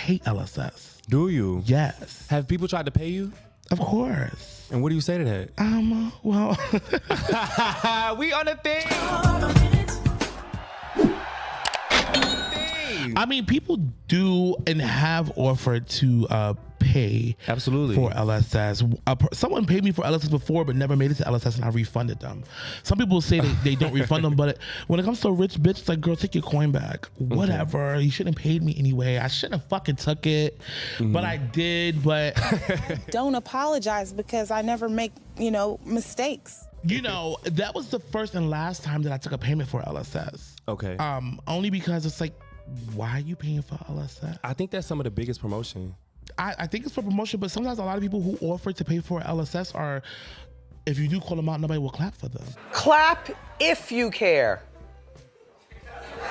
hate LSS. Do you? Yes. Have people tried to pay you? Of course. And what do you say to that? Well. We on a thing. I mean, people do and have offered to pay Absolutely for LSS. Someone paid me for LSS before, but never made it to LSS, and I refunded them. Some people say they don't refund them, but when it comes to a rich bitch, it's like, girl, take your coin back. Whatever. You shouldn't have paid me anyway. I shouldn't have fucking took it, but I did. But don't apologize because I never make, mistakes. That was the first and last time that I took a payment for LSS. Okay. Only because it's like, why are you paying for LSS? I think that's some of the biggest promotion. I think it's for promotion, but sometimes a lot of people who offer to pay for LSS are, if you do call them out, nobody will clap for them. Clap if you care.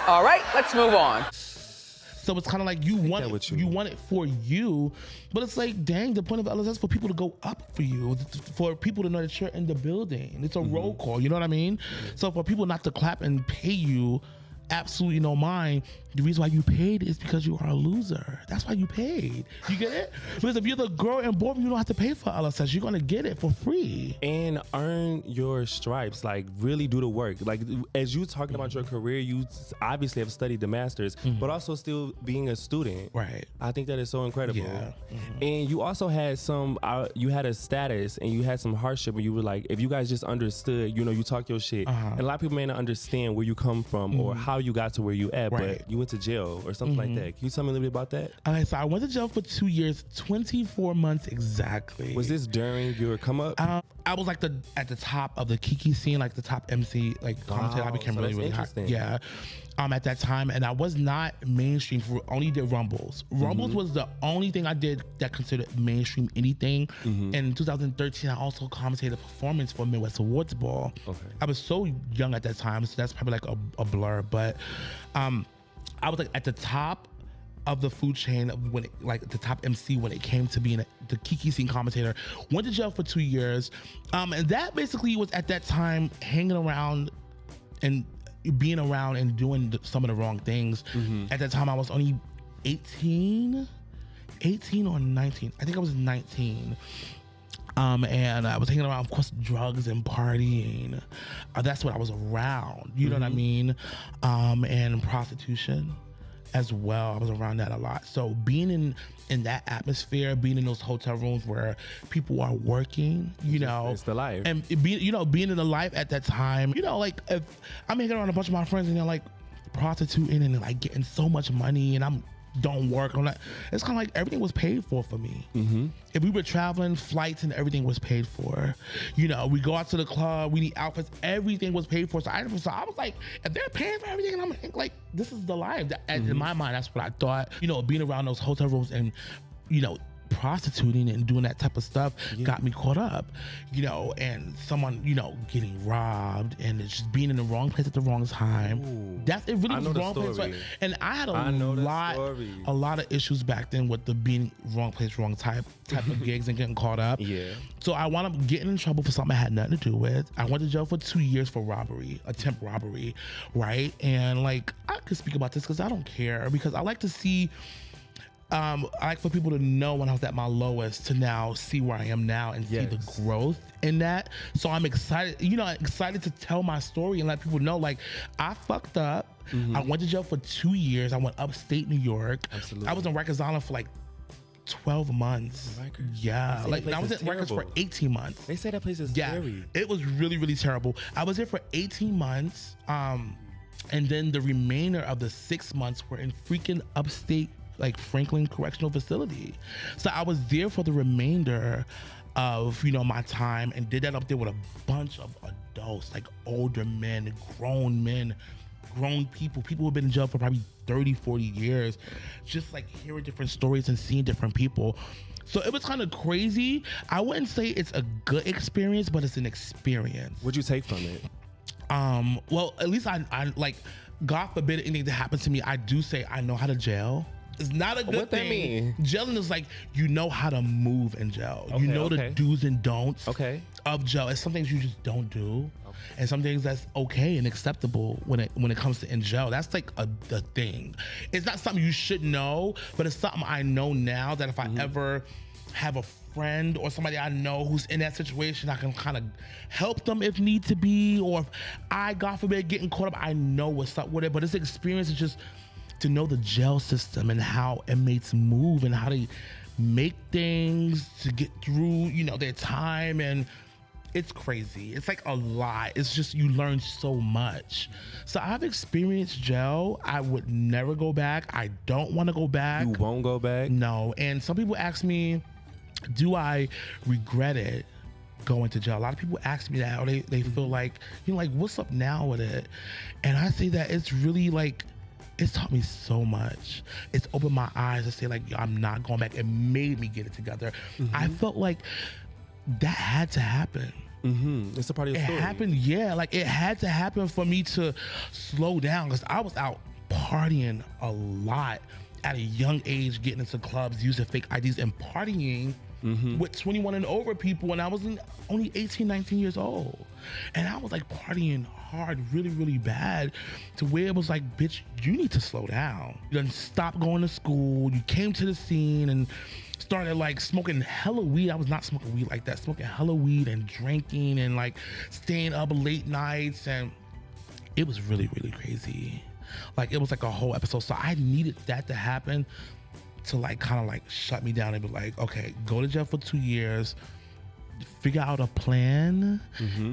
All right, let's move on. So it's kind of like you want it for you, but it's like, dang, the point of LSS is for people to go up for you, for people to know that you're in the building. It's a roll call, you know what I mean? So for people not to clap and pay you, absolutely no mind. The reason why you paid is because you are a loser. That's why you paid. You get it? Because if you're the girl in Ballroom, you don't have to pay for LSS. You're gonna get it for free and earn your stripes. Like, really do the work. Like, as you talking about your career, you obviously have studied the masters, but also still being a student. Right. I think that is so incredible. Yeah. And you also had you had a status and you had some hardship, and you were like, if you guys just understood, you talk your shit. And a lot of people may not understand where you come from or how you got to where you at, but you went to jail or something like that. Can you tell me a little bit about that? Okay, so I went to jail for 2 years, 24 months exactly. Was this during your come up? I was like at the top of the Kiki scene, like the top MC, like commentator. I became really hot. Yeah. At that time, and I was not mainstream. Only did Rumbles. Rumbles was the only thing I did that considered mainstream anything. In 2013, I also commentated a performance for Midwest Awards Ball. Okay. I was so young at that time, so that's probably like a blur. But I was like at the top of the food chain when the top MC when it came to being the Kiki scene commentator. Went to jail for 2 years, and that basically was at that time hanging around and being around and doing some of the wrong things. At that time, I was only 18 or 19. I think I was 19. And I was hanging around, of course, drugs and partying. That's what I was around. You know what I mean? And prostitution as well. I was around that a lot. So being in that atmosphere, being in those hotel rooms where people are working, it's the life. And being in the life at that time, like if I'm hanging around a bunch of my friends and they're like prostituting and like getting so much money and I'm don't work on that. It's kind of like everything was paid for me. If we were traveling, flights and everything was paid for. We go out to the club, we need outfits, everything was paid for. So I was like, if they're paying for everything, and I'm like, this is the life. In my mind, that's what I thought. Being around those hotel rooms and, prostituting and doing that type of stuff got me caught up, and someone, getting robbed and it's just being in the wrong place at the wrong time. It really was the wrong place. Right? And I had a lot of issues back then with the being wrong place, wrong type of gigs and getting caught up. Yeah. So I wound up getting in trouble for something I had nothing to do with. I went to jail for 2 years for robbery, attempt robbery, right? And like, I could speak about this because I don't care, because I like to see I like for people to know when I was at my lowest to now see where I am now and see the growth in that. So I'm excited, excited to tell my story and let people know, like, I fucked up. I went to jail for 2 years. I went upstate New York. Absolutely. I was in Rikers Island for like 12 months. Yeah. Like I was at Rikers for 18 months. They say that place is scary. It was really, really terrible. I was there for 18 months. And then the remainder of the 6 months were in freaking upstate like Franklin Correctional Facility. So I was there for the remainder of, my time and did that up there with a bunch of adults, like older men, grown people who've been in jail for probably 30, 40 years, just like hearing different stories and seeing different people. So it was kind of crazy. I wouldn't say it's a good experience, but it's an experience. What'd you take from it? Well, at least I like, God forbid anything that happens to me, I do say I know how to jail. It's not a good What that thing. mean? Gelling is like, you know how to move in gel. Okay, you know the do's and don'ts of gel. It's some things you just don't do. Okay. And some things that's okay and acceptable when it comes to in gel. That's like the thing. It's not something you should know, but it's something I know now that if I ever have a friend or somebody I know who's in that situation, I can kind of help them if need to be, or if I, God forbid, getting caught up, I know what's up with it. But this experience is just to know the gel system and how inmates move and how they make things to get through, you know, their time. And it's crazy. It's like a lot. It's just, you learn so much. So I've experienced gel. I would never go back. I don't want to go back. You won't go back? No. And some people ask me, do I regret it going to jail? A lot of people ask me that, or they feel like, you know, like, what's up now with it? And I say that it's really like, it's taught me so much. It's opened my eyes to say like, I'm not going back. It made me get it together. I felt like that had to happen. It's a part of your story. It happened, yeah. Like, it had to happen for me to slow down, because I was out partying a lot at a young age, getting into clubs, using fake IDs and partying with 21 and over people when I was only 18, 19 years old. And I was like partying hard, really, really bad, to where it was like, bitch, you need to slow down. You done stopped going to school. You came to the scene and started like smoking hella weed. I was not smoking weed like that, smoking hella weed and drinking and like staying up late nights. And it was really, really crazy. Like, it was like a whole episode. So I needed that to happen to like kind of like shut me down and be like, okay, go to jail for 2 years, figure out a plan,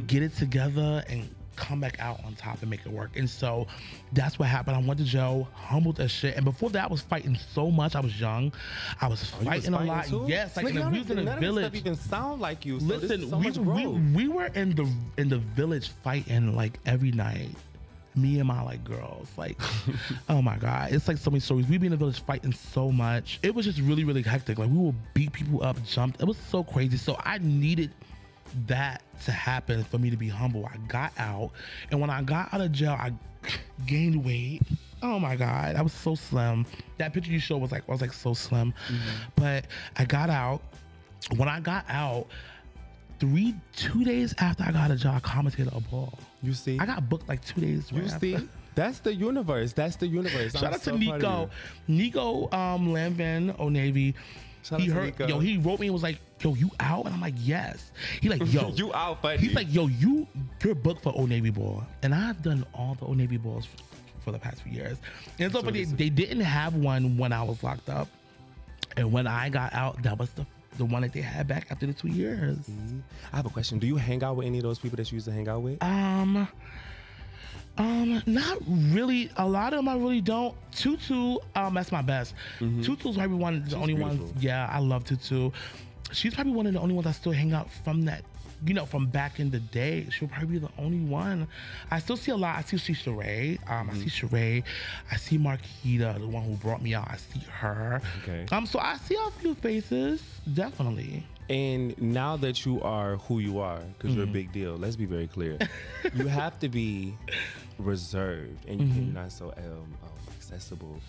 get it together, and come back out on top and make it work. And so that's what happened. I went to jail, humbled as shit. And before that, I was fighting so much. I was young. I was fighting a lot. Too? Yes, like, we was in the village. Stuff even sound like you. So listen, so we were in the village fighting like every night. Me and my like girls, like, oh my God, it's like so many stories. We be in the village fighting so much. It was just really, really hectic. Like, we would beat people up, jumped. It was so crazy. So I needed that to happen for me to be humble. I got out, and when I got out of jail, I gained weight. Oh my God, I was so slim. That picture you showed was like so slim. But I got out. When I got out, 2 days after I got out of jail, I commentated a ball. You see? I got booked like 2 days. You see? That's the universe. That's the universe. Shout out to Nico. Nico Lanvin, Old Navy. He heard, yo, he wrote me and was like, yo, you out? And I'm like, yes. He like, yo. You out, buddy. He's like, yo, you're booked for Old Navy ball. And I've done all the Old Navy balls for the past few years. And so, but they didn't have one when I was locked up. And when I got out, that was the one that they had back after the 2 years. I have a question. Do you hang out with any of those people that you used to hang out with? Not really. A lot of them I really don't. Tutu, that's my best. Tutu's probably one of the only ones. Yeah, I love Tutu. She's probably one of the only ones I still hang out from that, you know, from back in the day. She'll probably be the only one. I still see a lot. I see Sheree. I see Sheree. I see Marquita, the one who brought me out. I see her. Okay. So I see a few faces, definitely. And now that you are who you are, because you're a big deal, let's be very clear. You have to be reserved, and you're not so accessible.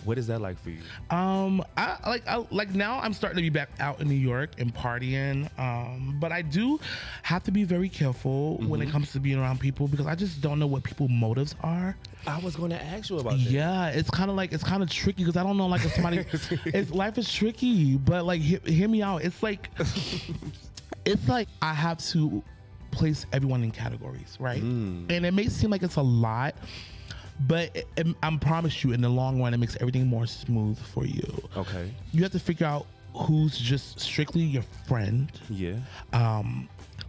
What is that like for you? I like now I'm starting to be back out in New York and partying. But I do have to be very careful when it comes to being around people, because I just don't know what people's motives are. I was going to ask you about that. Yeah, it's kind of tricky, because I don't know, like, if somebody, life is tricky, but like, hear me out. It's like, I have to place everyone in categories, right? And it may seem like it's a lot, but I promise you, in the long run, it makes everything more smooth for you. Okay. You have to figure out who's just strictly your friend. Yeah.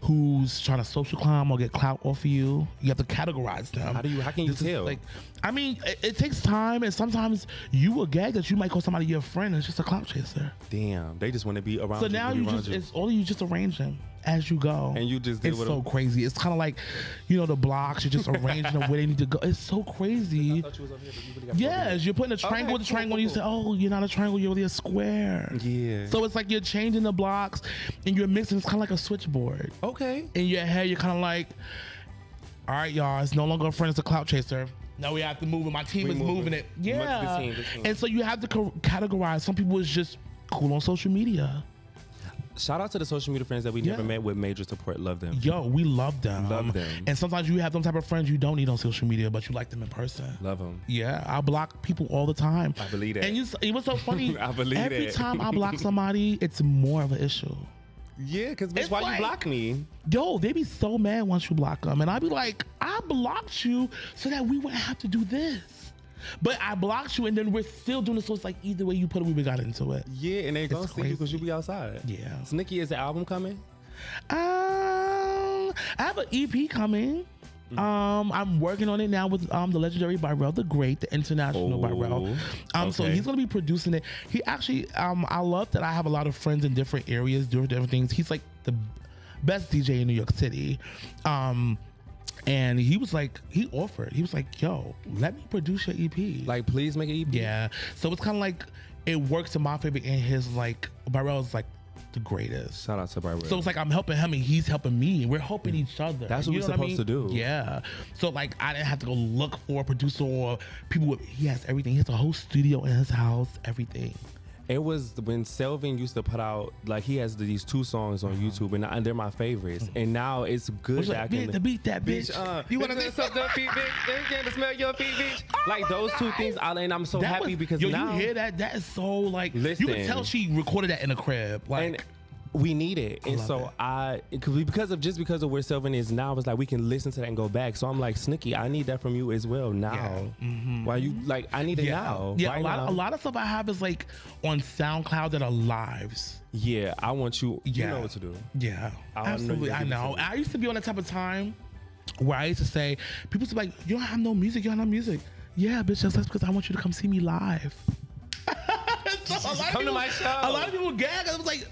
Who's trying to social climb or get clout off of you. You have to categorize them. How can you tell? Like, I mean, it takes time, and sometimes you will gag that you might call somebody your friend and it's just a clout chaser. Damn, they just want to be around so you. So now it's all you just arrange them as you go. And you just deal it's with so them. Crazy. It's kind of like, you know, the blocks, you're just arranging them where they need to go. It's so crazy. I thought you was up here, but you really got Yes, you're putting a triangle with a triangle, and you say, oh, you're not a triangle, you're really a square. Yeah. So it's like you're changing the blocks and you're mixing. It's kind of like a switchboard. Okay. In your head, you're kind of like, all right, y'all, it's no longer a friend, it's a clout chaser. Now we have to move it. My team is moving it. Yeah. The team. And so you have to categorize. Some people is just cool on social media. Shout out to the social media friends that we never met with major support. Love them. Yo, we love them. Love them. And sometimes you have them type of friends you don't need on social media, but you like them in person. Love them. Yeah, I block people all the time. I believe it. And it was so funny. I believe every it. time I block somebody, it's more of an issue. Yeah, because bitch, why you block me? Yo, they be so mad once you block them. And I be like, I blocked you so that we wouldn't have to do this. But I blocked you and then we're still doing it. So it's like either way you put it, we got into it. Yeah, and they gonna see you because you be outside. Yeah. Snookie, is the album coming? I have an EP coming. I'm working on it now with the legendary Byrell the Great, the international Byrell. So he's gonna be producing it. He actually, I love that I have a lot of friends in different areas doing different things. He's like the best DJ in New York City. And he was like, he was like, yo, let me produce your EP. Like, please make an EP. Yeah. So it's kind of like, it works in my favor, and his like, Byrell's like the greatest. Shout out to Byrell. So it's like I'm helping him and he's helping me. We're helping each other. That's what we're supposed to do. Yeah. So like I didn't have to go look for a producer or people. He has everything. He has a whole studio in his house, everything. It was when Selvin used to put out, like, he has these 2 songs on YouTube, and they're my favorites. And now it's good that I can beat that bitch. You want to get some feet, bitch? They can smell your feet, bitch. Like those 2 things, and I'm so happy because now you hear that? That is so like. Listen, you can tell she recorded that in a crib. Like. And we need it. And so because of where Selvin is now, it's like we can listen to that and go back. So I'm like, Snookie, I need that from you as well now. Yeah. Mm-hmm. Why you like? I need it now. Yeah, right a lot of stuff I have is like on SoundCloud that are lives. Yeah, I want you. You know what to do. Yeah, absolutely. I know. I used to be on that type of time where I used to say, people used to be like, you don't have no music. You don't have no music. Yeah, bitch, that's because I want you to come see me live. So come to my show. A lot of people gag. I was like.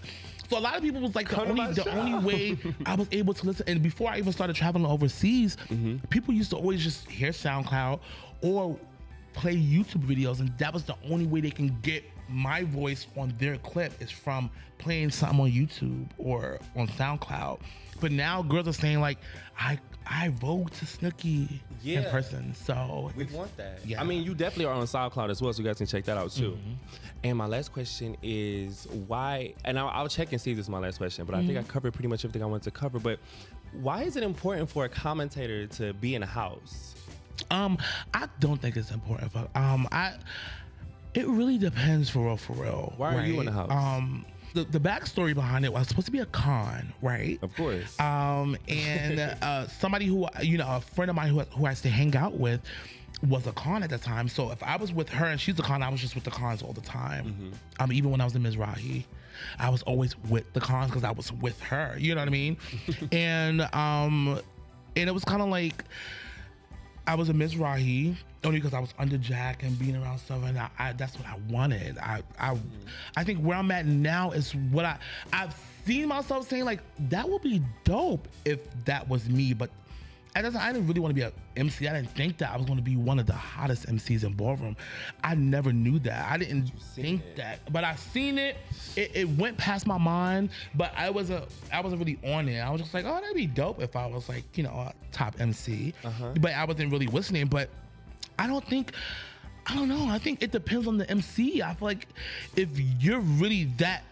So a lot of people was like the only way I was able to listen. And before I even started traveling overseas, people used to always just hear SoundCloud or play YouTube videos, and that was the only way they can get my voice on their clip is from playing something on YouTube or on SoundCloud. But now girls are saying like, I Vogue to Snookie in person. So we want that. Yeah. I mean, you definitely are on SoundCloud as well, so you guys can check that out too. And my last question is why, and I'll check and see if this is my last question, but I think I covered pretty much everything I wanted to cover, but why is it important for a commentator to be in a house? I don't think it's important for, it really depends for real. Why are you in the house? The backstory behind it was supposed to be a con, right? Of course. And somebody who, a friend of mine who I used to hang out with was a con at the time. So if I was with her and she's a con, I was just with the cons all the time. Even when I was in Mizrahi, I was always with the cons because I was with her. You know what I mean? And it was kind of like I was a Mizrahi only because I was under Jack and being around stuff, and that's what I wanted. I think where I'm at now is what I've seen myself saying like that would be dope if that was me, but at that time, I didn't really want to be an MC. I didn't think that I was going to be one of the hottest MCs in Ballroom. I never knew that. I didn't think that, but I seen it. It went past my mind, but I wasn't really on it. I was just like, oh, that'd be dope if I was like, a top MC. But I wasn't really listening. But I don't know. I think it depends on the MC. I feel like if you're really that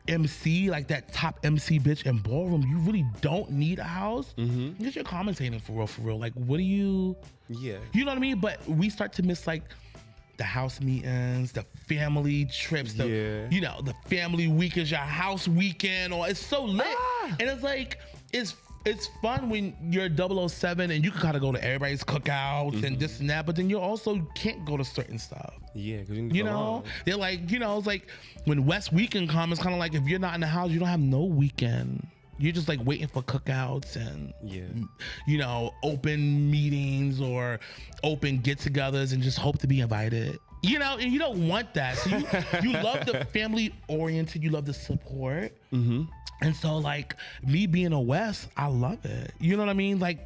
MC, like that top MC bitch in Ballroom, you really don't need a house because you're commentating for real. Like, what do you? Yeah. You know what I mean? But we start to miss like the house meetings, the family trips, the family weekends, your house weekend, or it's so lit, and it's like it's fun when you're 007 and you can kind of go to everybody's cookouts and this and that, but then you also can't go to certain stuff. Yeah, because you know, they're like, it's like when West Weekend comes, it's kind of like if you're not in the house, you don't have no weekend. You're just like waiting for cookouts and, open meetings or open get-togethers and just hope to be invited. And you don't want that. So you love the family oriented, you love the support. And so like me being a West, I love it. You know what I mean? Like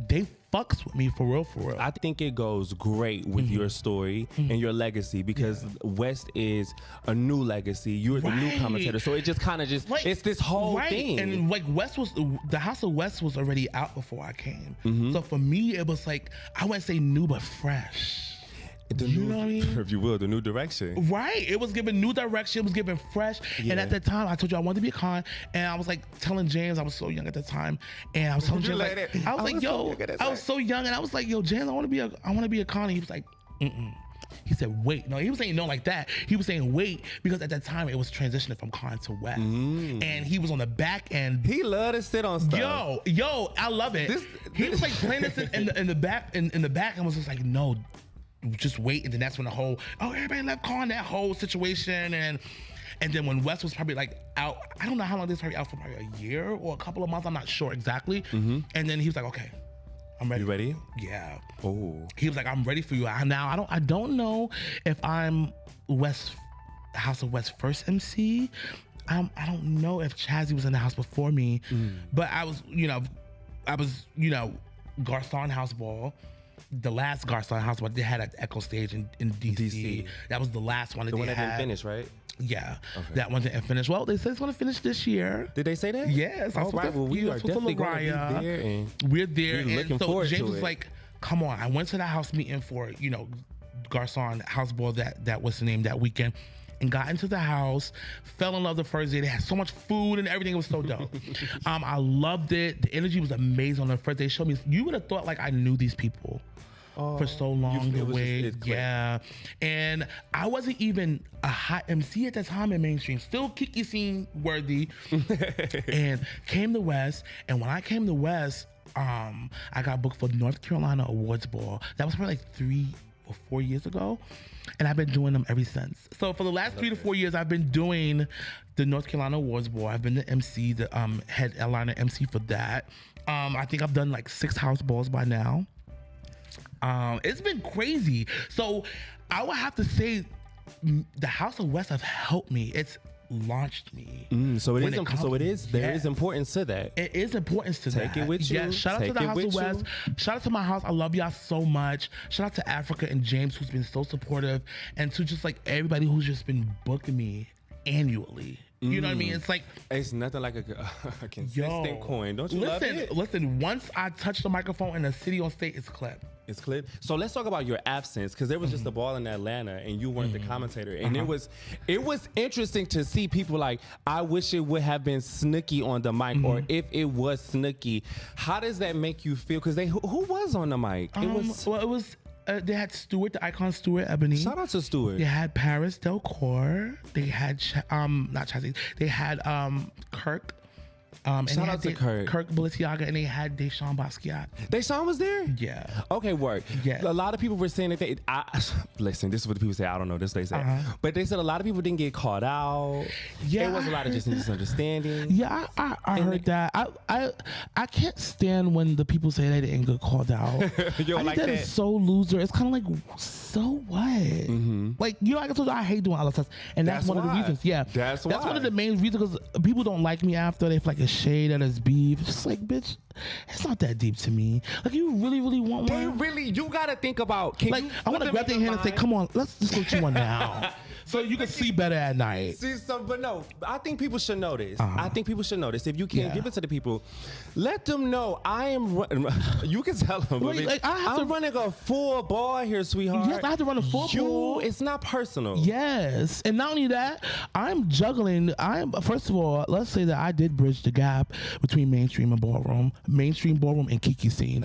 they fucks with me for real, for real. I think it goes great with your story and your legacy because West is a new legacy. You're the new commentator. So it just kind of just, like, it's this whole thing. And like the House of West was already out before I came. So for me, it was like, I wouldn't say new, but fresh. You know what I mean? If you will, the new direction. Right. It was given new direction. It was given fresh. And at that time, I told you I wanted to be a con. And I was like telling James, I was so young at the time. And I was telling James, like, I was like, yo, I was so young. And I was like, yo, James, I want to be a con. And he was like, mm-mm. He said, wait. No, he was saying no like that. He was saying wait, because at that time it was transitioning from con to West. And he was on the back end. He loved to sit on stuff. Yo, I love it. He was like playing this in the back and was just like, no, just wait. And then that's when the whole, everybody left con, that whole situation. And then when West was probably like out, I don't know how long this was probably out for, probably a year or a couple of months. I'm not sure exactly. And then he was like, okay, I'm ready. You ready? Yeah. Oh. He was like, I'm ready for you. Now I don't know if I'm House of West first MC. I don't know if Chazzy was in the house before me, but I was Garcon House Ball. The last Garcon House Ball they had at Echo Stage in DC. That was the last one that the they one that had. didn't finish, right? Yeah, that one didn't finish. Well, they said it's going to finish this year. Did they say that? Yes. All right. Well, we are definitely going to be there. And we're there. We're looking so forward James to was it. like, come on. I went to that house meeting for, Garcon House Ball that was the name that weekend. And got into the house, fell in love the first day. They had so much food and everything. It was so dope. I loved it. The energy was amazing on the first day. They showed me, you would have thought like I knew these people for so long. The way, yeah. And I wasn't even a hot MC at that time in mainstream. Still Kiki scene worthy. And came to West. And when I came to West, I got booked for North Carolina Awards Ball. That was probably like 3 or 4 years ago. And I've been doing them ever since. So for the last 3 to 4 years, I've been doing the North Carolina Awards Ball. I've been the MC, the head airliner MC for that. I think I've done like 6 house balls by now. It's been crazy. So I would have to say the House of West have helped me. It's launched me. So it is. There is importance to that. It is importance to that. Take it with you. Yeah. Shout out to the House of West. Shout out to my house. I love y'all so much. Shout out to Africa and James, who's been so supportive, and to just like everybody who's just been booking me annually. You know what I mean? It's like, it's nothing like a consistent coin. Don't you love it? Listen, once I touch the microphone in the city on state, it's clipped. It's clipped. So let's talk about your absence, because there was just a ball in Atlanta and you weren't the commentator. And it was interesting to see people like, I wish it would have been Snookie on the mic, or if it was Snookie. How does that make you feel? Because who was on the mic? They had Stewart, the icon Stewart Ebony. Shout out to Stewart. They had Paris Delcourt. They had not Chazzy. They had Kirk. Shout out to Kirk. Kirk Balenciaga, and they had Deshaun Basquiat. Deshaun was there? Yeah. Okay, work. Yeah. A lot of people were saying that listen, this is what the people say. I don't know. This is what they say. But they said a lot of people didn't get caught out. Yeah. There was a lot of just misunderstanding. Yeah, I heard that. I can't stand when the people say they didn't get called out. You don't like that? That is so loser. It's kind of like, so what? Like, like I told you, I hate doing all the stuff. And that's one of the reasons. Yeah. That's one of the main reasons, because people don't like me after. They feel like it's shade, that it's beef. It's just like, bitch, it's not that deep to me. Like, you really, really want one? You gotta think about, I want to grab their hand and say, come on, let's just go to one now. So you can sleep better at night. But no, I think people should know this. I think people should know this. If you can't give it to the people, let them know I am. You can tell them. I'm running a full ball here, sweetheart. Yes, I have to run a full ball. It's not personal. Yes, and not only that, I'm juggling. First of all, let's say that I did bridge the gap between mainstream and ballroom, and Kiki scene.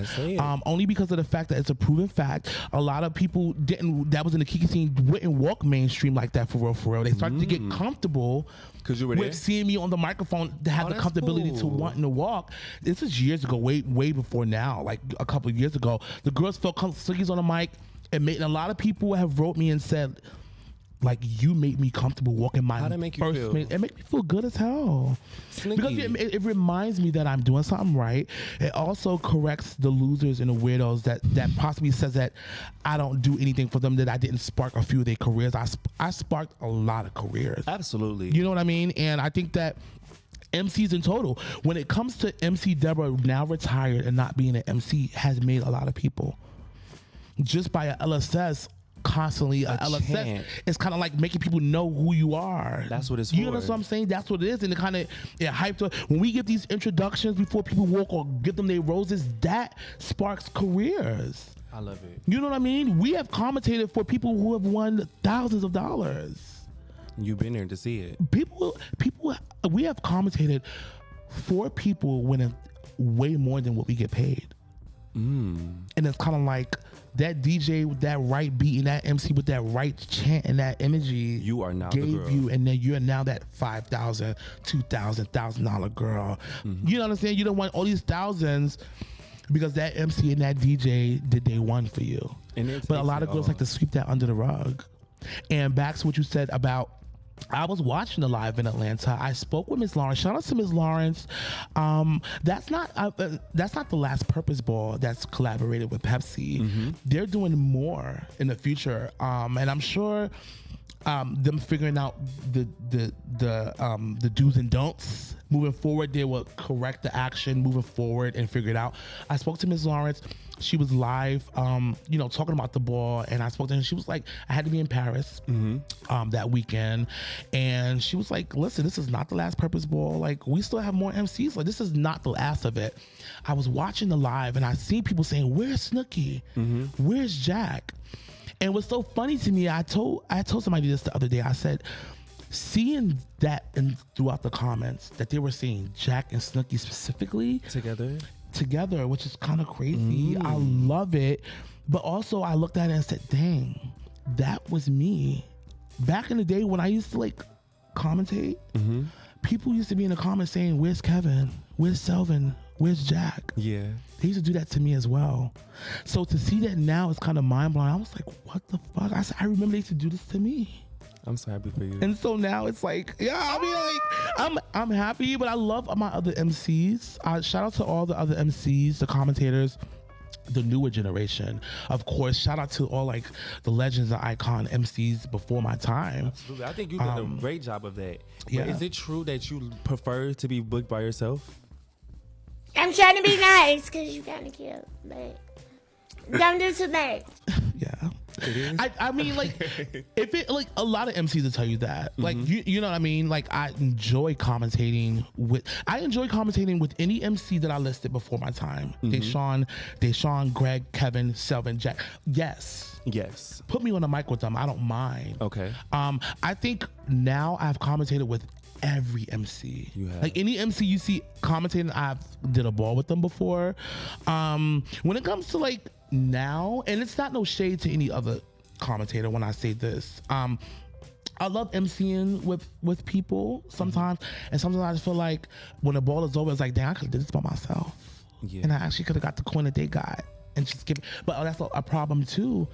Only because of the fact that it's a proven fact. A lot of people that was in the Kiki scene wouldn't walk mainstream like that for real. They started to get comfortable with seeing me on the microphone to have the comfortability to wanting to walk. This is years ago, way before now, like a couple of years ago. The girls felt comfortable on the mic, and a lot of people have wrote me and said, like, you made me comfortable walking my How'd it make you feel? It made me feel good as hell. Snookie. Because it reminds me that I'm doing something right. It also corrects the losers and the weirdos that possibly says that I don't do anything for them, that I didn't spark a few of their careers. I sparked a lot of careers. Absolutely. You know what I mean? And I think that MCs in total. When it comes to MC Deborah, now retired and not being an MC, has made a lot of people. Just by a LSS, constantly a LSS chant. is kind of like making people know who you are. That's what it's You for. know what I'm saying? That's what it is. And it kind of hyped up. When we give these introductions before people walk or give them their roses, that sparks careers. I love it. You know what I mean? We have commentated for people who have won thousands of dollars. You've been there to see it. People, we have commentated for people winning way more than what we get paid. And it's kind of like that DJ with that right beat and that MC with that right chant and that energy. You are now the girl. You, and then you're now that $5,000, $2,000, $1,000 girl. You know what I'm saying? You don't want all these thousands because that MC and that DJ did day one for you. But a lot of girls like to sweep that under the rug. And back to what you said about, I was watching the live in Atlanta. I spoke with Ms. Lawrence. Shout out to Ms. Lawrence. That's not the Last Purpose Ball that's collaborated with Pepsi. They're doing more in the future, and I'm sure them figuring out the do's and don'ts moving forward. They will correct the action moving forward and figure it out. I spoke to Ms. Lawrence. She was live, talking about the ball, and I spoke to her. She was like, I had to be in Paris that weekend, and she was like, listen, this is not the Last Purpose Ball. Like, we still have more MCs. Like, this is not the last of it. I was watching the live, and I seen people saying, where's Snookie? Where's Jack? And what's so funny to me, I told somebody this the other day. I said, seeing that throughout the comments that they were saying Jack and Snookie specifically together, which is kind of crazy. I love it. But also I looked at it and said, dang, that was me. Back in the day when I used to like commentate, people used to be in the comments saying, where's Kevin? Where's Selvin? Where's Jack? Yeah. They used to do that to me as well. So to see that now is kind of mind blowing. I was like, what the fuck? I said, I remember they used to do this to me. I'm so happy for you. And so now it's like, I'm happy, but I love my other MCs. Shout out to all the other MCs, the commentators, the newer generation. Of course, shout out to all like the legends and icon MCs before my time. Absolutely. I think you did a great job of that. Yeah. But is it true that you prefer to be booked by yourself? I'm trying to be nice because you kind of cute, but don't do too much. Yeah. It is? I mean, like, if it, like, a lot of MCs will tell you that. Like, you know what I mean? Like, I enjoy commentating with any MC that I listed before my time. Deshaun, Greg, Kevin, Selvin, Jack. Yes. Put me on the mic with them. I don't mind. Okay. I think now I've commentated with every MC. You have. Like any MC you see commentating, I've did a ball with them before. When it comes to like now, and it's not no shade to any other commentator when I say this, I love MCing with people sometimes, and sometimes I just feel like when the ball is over, it's like, damn, I could have did this by myself. Yeah. And I actually could have got the coin that they got and just give. But that's a problem too.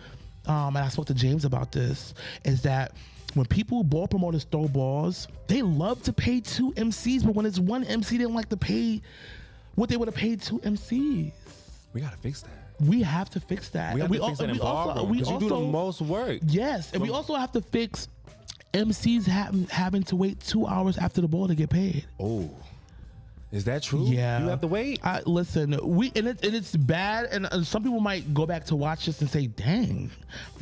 And I spoke to James about this, is that when ball promoters throw balls, they love to pay two MCs, but when it's one MC, they don't like to pay what they would have paid two MCs. We gotta fix that. We have to fix that. We have to fix that in Ballroom, because you do the most work. Yes, and we also have to fix MCs having to wait 2 hours after the ball to get paid. Oh. Is that true? Yeah. You have to wait? Listen, it's bad, and some people might go back to watch this and say, dang,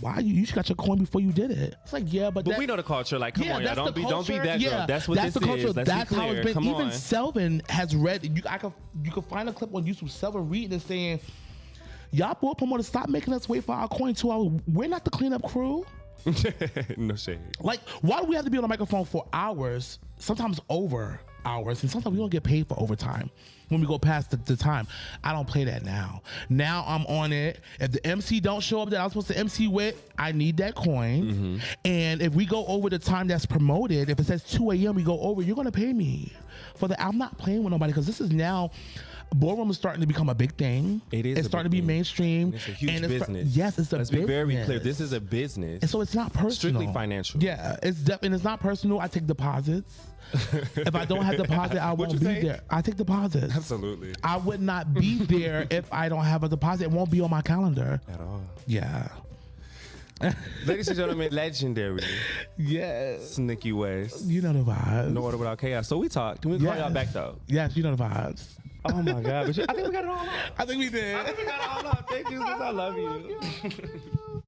why you got your coin before you did it? It's like, yeah, but we know the culture. Like, come on, y'all. Don't be that yeah, girl. That's what that's this the culture. is. Let's That's be how clear. it's been. Come Even on. Selvin has read, you can find a clip on YouTube, Selvin reading and saying, y'all ball promoters, stop making us wait for our coin 2 hours. We're not the cleanup crew. No shade. Like, why do we have to be on the microphone for hours, sometimes over hours, and sometimes we don't get paid for overtime when we go past the time? I don't play that now. Now I'm on it. If the MC don't show up that I'm supposed to MC with, I need that coin. And if we go over the time that's promoted, if it says 2 a.m. we go over, you're gonna pay me for that. I'm not playing with nobody, because this is now, Ballroom is starting to become a big thing. It is. It's starting to be mainstream. And it's a huge business. Yes, it's a business. Let's be very clear. This is a business. And so it's not personal. Strictly financial. Yeah, and it's not personal. I take deposits. If I don't have deposit, I won't be there. I take deposits. Absolutely. I would not be there if I don't have a deposit. It won't be on my calendar. At all. Yeah. Ladies and gentlemen, legendary. Yes. Snookie West. You know the vibes. No Order Without Chaos. So we talked. Can we call y'all back though? Yes, you know the vibes. Oh my God. I think we got it all up. I think we did. I think we got it all up. Thank you, sis. I love you.